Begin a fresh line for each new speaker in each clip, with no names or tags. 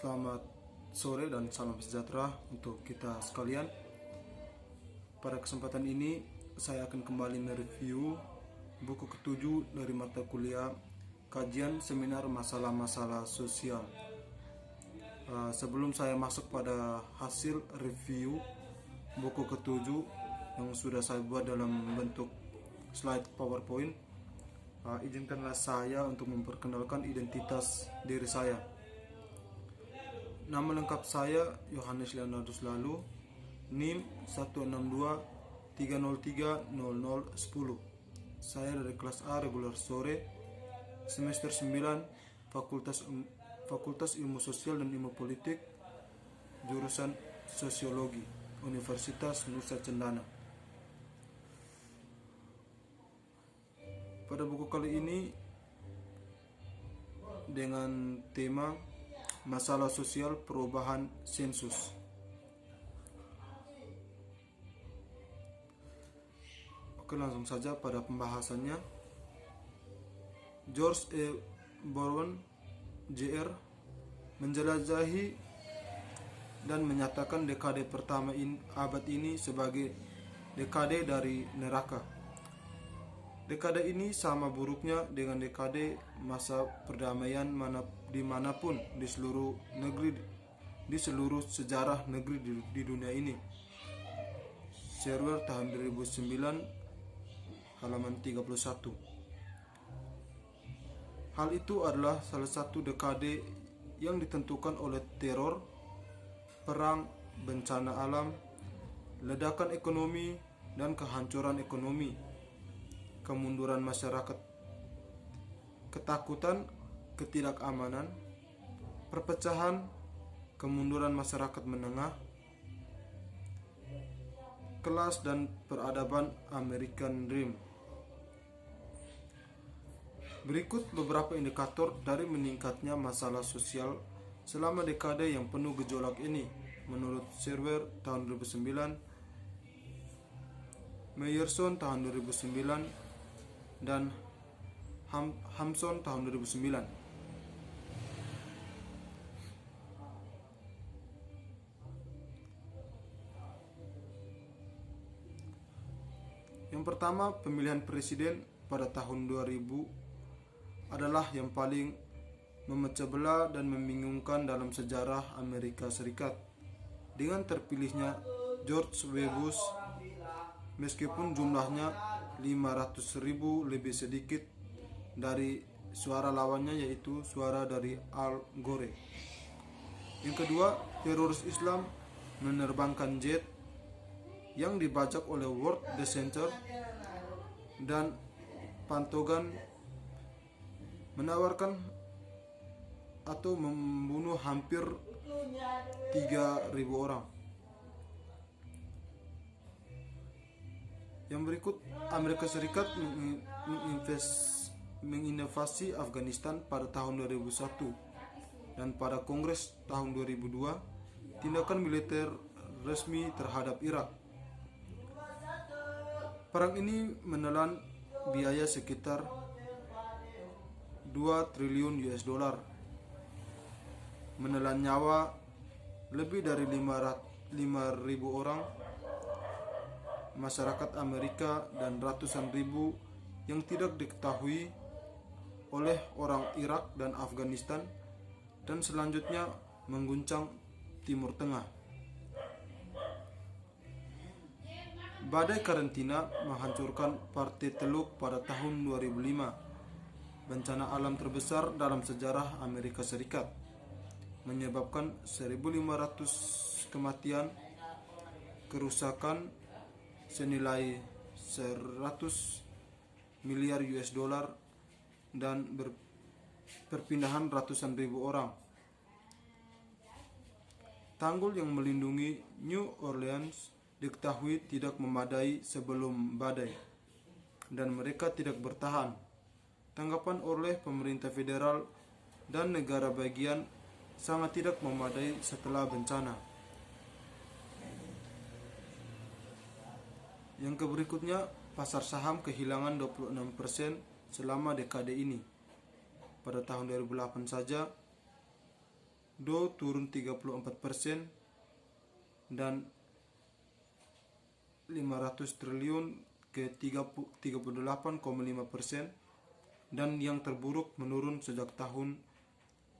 Selamat sore dan salam sejahtera untuk kita sekalian. Pada kesempatan ini saya akan kembali mereview buku ketujuh dari mata kuliah kajian seminar masalah-masalah sosial. Sebelum saya masuk pada hasil review buku ketujuh yang sudah saya buat dalam bentuk slide PowerPoint, izinkanlah saya untuk memperkenalkan identitas diri saya. Nama lengkap saya Yohanes Leonardus Lalu, NIM 162303010. Saya dari kelas A reguler sore, semester 9, Fakultas Ilmu Sosial dan Ilmu Politik, jurusan Sosiologi, Universitas Nusa Cendana. Pada buku kali ini dengan tema Masalah Sosial Perubahan Sensus. Oke, langsung saja pada pembahasannya. George E. Bowen, Jr. menjelajahi dan menyatakan dekade pertama abad ini sebagai dekade dari neraka. Dekade ini sama buruknya dengan dekade masa perdamaian dimanapun di seluruh sejarah negeri di dunia ini. Server tahun 2009 halaman 31. Hal itu adalah salah satu dekade yang ditentukan oleh teror, perang, bencana alam, ledakan ekonomi dan kehancuran ekonomi, kemunduran masyarakat, ketakutan, ketidakamanan, perpecahan, kemunduran masyarakat menengah, kelas dan peradaban American Dream. Berikut beberapa indikator dari meningkatnya masalah sosial selama dekade yang penuh gejolak ini menurut Server tahun 2009, Meyerson tahun 2009, dan Hampson tahun 2009. Yang pertama, pemilihan presiden pada tahun 2000 adalah yang paling memecah belah dan membingungkan dalam sejarah Amerika Serikat. Dengan terpilihnya George W. Bush, meskipun jumlahnya 500.000 lebih sedikit dari suara lawannya, yaitu suara dari Al Gore. Yang kedua, teroris Islam menerbangkan jet yang dibajak oleh World Trade Center dan Pentagon, menawarkan atau membunuh hampir 3.000 orang. Yang berikut, Amerika Serikat menginvasi Afghanistan pada tahun 2001 dan pada Kongres tahun 2002 tindakan militer resmi terhadap Irak. Perang ini menelan biaya sekitar 2 triliun US dollar, menelan nyawa lebih dari 5.000 orang masyarakat Amerika dan ratusan ribu yang tidak diketahui oleh orang Irak dan Afghanistan, dan selanjutnya mengguncang Timur Tengah. Badai karantina menghancurkan Partai Teluk pada tahun 2005, bencana alam terbesar dalam sejarah Amerika Serikat, menyebabkan 1.500 kematian, kerusakan senilai 100 miliar US dollar, dan perpindahan ratusan ribu orang. Tanggul yang melindungi New Orleans diketahui tidak memadai sebelum badai, dan mereka tidak bertahan. Tanggapan oleh pemerintah federal dan negara bagian sangat tidak memadai setelah bencana. Yang berikutnya, pasar saham kehilangan 26% selama dekade ini. Pada tahun 2008 saja, Dow turun 34% dan 500 triliun ke 38,5%, dan yang terburuk menurun sejak tahun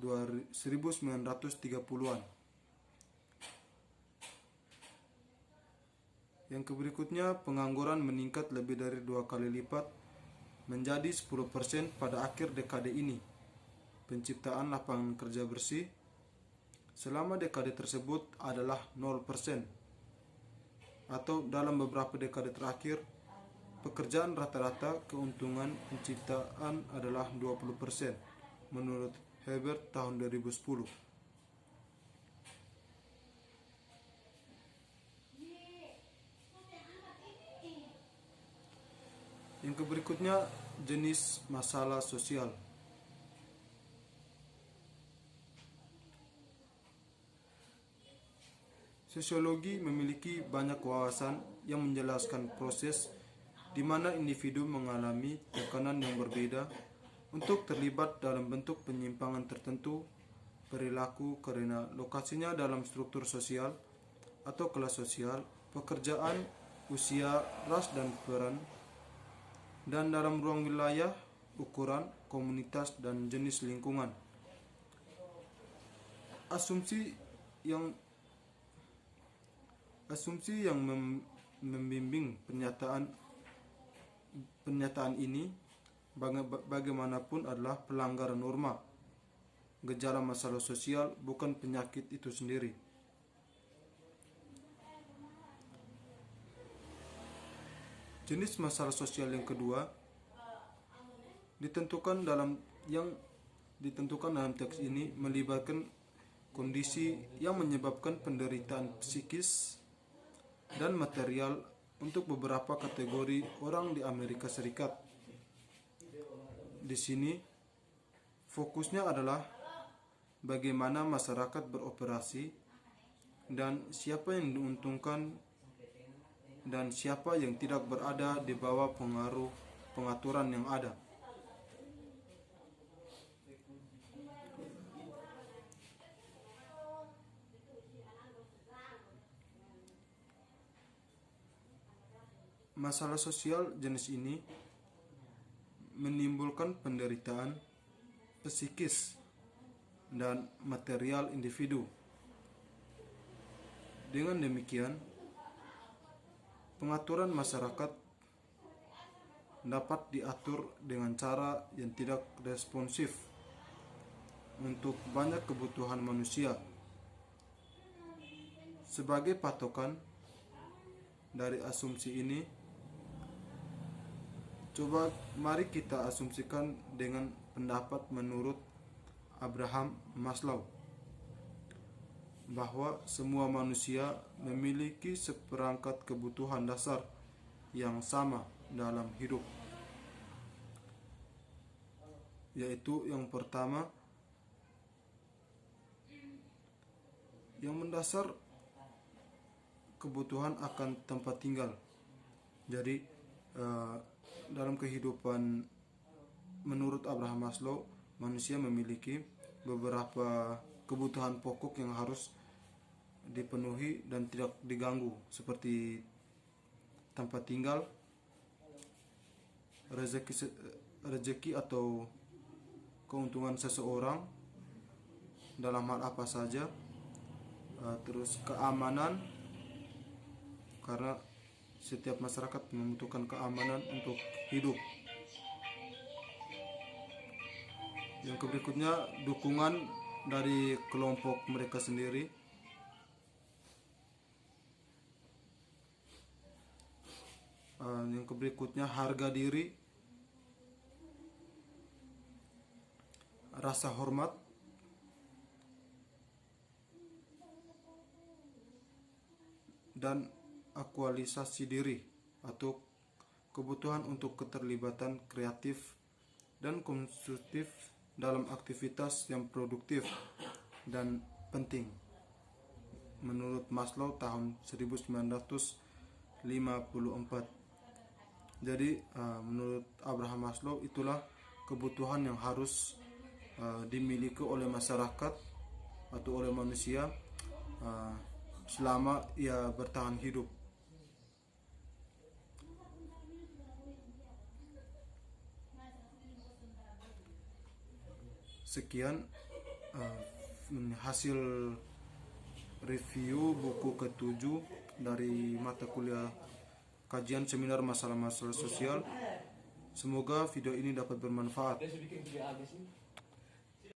1930-an. Yang berikutnya, pengangguran meningkat lebih dari 2 kali lipat menjadi 10% pada akhir dekade ini. Penciptaan lapangan kerja bersih selama dekade tersebut adalah 0%, atau dalam beberapa dekade terakhir, pekerjaan rata-rata keuntungan penciptaan adalah 20% menurut Hebert tahun 2010. Yang berikutnya, jenis masalah sosial. Sosiologi memiliki banyak wawasan yang menjelaskan proses di mana individu mengalami tekanan yang berbeda untuk terlibat dalam bentuk penyimpangan tertentu perilaku karena lokasinya dalam struktur sosial atau kelas sosial, pekerjaan, usia, ras dan peran, dan dalam ruang wilayah, ukuran, komunitas, dan jenis lingkungan. Asumsi yang membimbing pernyataan ini bagaimanapun adalah pelanggaran norma. Gejala masalah sosial bukan penyakit itu sendiri. Jenis masalah sosial yang kedua ditentukan dalam teks ini melibatkan kondisi yang menyebabkan penderitaan psikis dan material untuk beberapa kategori orang di Amerika Serikat. Di sini fokusnya adalah bagaimana masyarakat beroperasi dan siapa yang diuntungkan dan siapa yang tidak berada di bawah pengaruh pengaturan yang ada. Masalah sosial jenis ini menimbulkan penderitaan psikis dan material individu. Dengan demikian, pengaturan masyarakat dapat diatur dengan cara yang tidak responsif untuk banyak kebutuhan manusia. Sebagai patokan dari asumsi ini, coba mari kita asumsikan dengan pendapat menurut Abraham Maslow bahwa semua manusia memiliki seperangkat kebutuhan dasar yang sama dalam hidup, yaitu yang pertama, yang mendasar kebutuhan akan tempat tinggal. Jadi dalam kehidupan menurut Abraham Maslow, manusia memiliki beberapa kebutuhan pokok yang harus dipenuhi dan tidak diganggu, seperti tempat tinggal, rezeki atau keuntungan seseorang dalam hal apa saja, terus keamanan, karena setiap masyarakat membutuhkan keamanan untuk hidup. Yang berikutnya, dukungan dari kelompok mereka sendiri. Yang berikutnya, harga diri, rasa hormat, dan aktualisasi diri atau kebutuhan untuk keterlibatan kreatif dan konstruktif dalam aktivitas yang produktif dan penting. Menurut Maslow tahun 1954. Jadi menurut Abraham Maslow, itulah kebutuhan yang harus dimiliki oleh masyarakat atau oleh manusia selama ia bertahan hidup. Sekian hasil review buku ke-7 dari mata kuliah kajian seminar masalah-masalah sosial. Semoga video ini dapat bermanfaat.